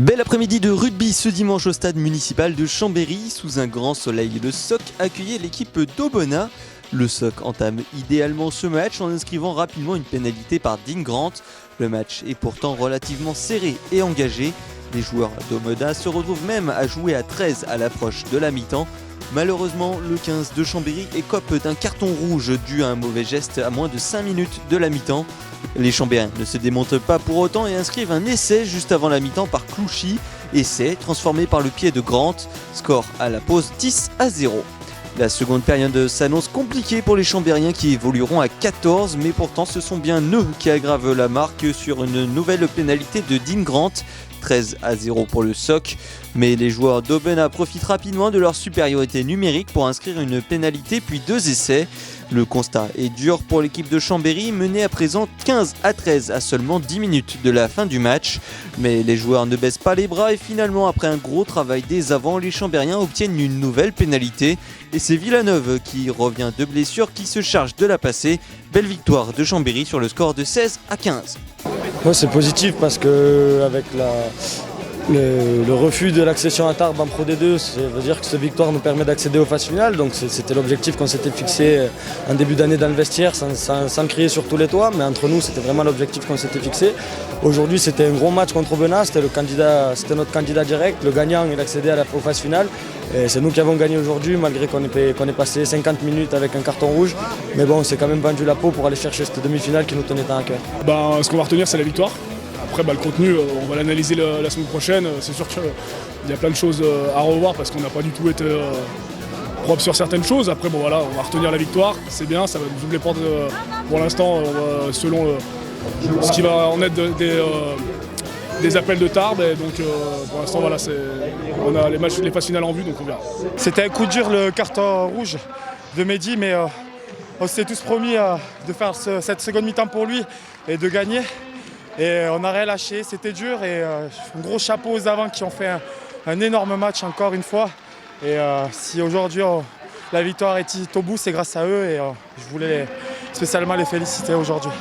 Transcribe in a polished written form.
Bel après-midi de rugby ce dimanche au stade municipal de Chambéry. Sous un grand soleil, le SOC accueillait l'équipe d'Aubenas. Le SOC entame idéalement ce match en inscrivant rapidement une pénalité par Dean Grant. Le match est pourtant relativement serré et engagé. Les joueurs d'Aubenas se retrouvent même à jouer à 13 à l'approche de la mi-temps. Malheureusement, le 15 de Chambéry écope d'un carton rouge dû à un mauvais geste à moins de 5 minutes de la mi-temps. Les Chambériens ne se démontent pas pour autant et inscrivent un essai juste avant la mi-temps par Clouchy. Essai transformé par le pied de Grant. Score à la pause 10-0. La seconde période s'annonce compliquée pour les Chambériens qui évolueront à 14, mais pourtant ce sont bien eux qui aggravent la marque sur une nouvelle pénalité de Dean Grant. 13-0 pour le SOC, mais les joueurs d'Aubenas profitent rapidement de leur supériorité numérique pour inscrire une pénalité puis 2 essais. Le constat est dur pour l'équipe de Chambéry, menée à présent 15-13 à seulement 10 minutes de la fin du match. Mais les joueurs ne baissent pas les bras et finalement, après un gros travail dès avant, les Chambériens obtiennent une nouvelle pénalité. Et c'est Villeneuve qui revient de blessure qui se charge de la passer. Belle victoire de Chambéry sur le score de 16-15. Ouais, c'est positif parce que avec le refus de l'accession à Tarbes en Pro D2, ça veut dire que cette victoire nous permet d'accéder aux phases finales. Donc c'était l'objectif qu'on s'était fixé en début d'année dans le vestiaire, sans crier sur tous les toits, mais entre nous c'était vraiment l'objectif qu'on s'était fixé. Aujourd'hui c'était un gros match contre Aubenas, c'était notre candidat direct, le gagnant il accédait aux phases finales. Et c'est nous qui avons gagné aujourd'hui, malgré qu'on ait passé 50 minutes avec un carton rouge. Mais bon, on s'est quand même vendu la peau pour aller chercher cette demi-finale qui nous tenait tant à cœur. Ce qu'on va retenir, c'est la victoire. Après, le contenu, on va l'analyser la semaine prochaine. C'est sûr qu'il y a plein de choses à revoir parce qu'on n'a pas du tout été propre sur certaines choses. Après, on va retenir la victoire. C'est bien, ça va nous ouvrir les portes pour l'instant, selon ce qui va en être des appels de Tarbes. Et donc, pour l'instant, on a les phases finales en vue, donc on verra. C'était un coup dur le carton rouge de Mehdi, mais on s'est tous promis de faire cette seconde mi-temps pour lui et de gagner. Et on n'a rien lâché, c'était dur et un gros chapeau aux avants qui ont fait un énorme match encore une fois. Et si aujourd'hui la victoire est au bout, c'est grâce à eux et je voulais spécialement les féliciter aujourd'hui.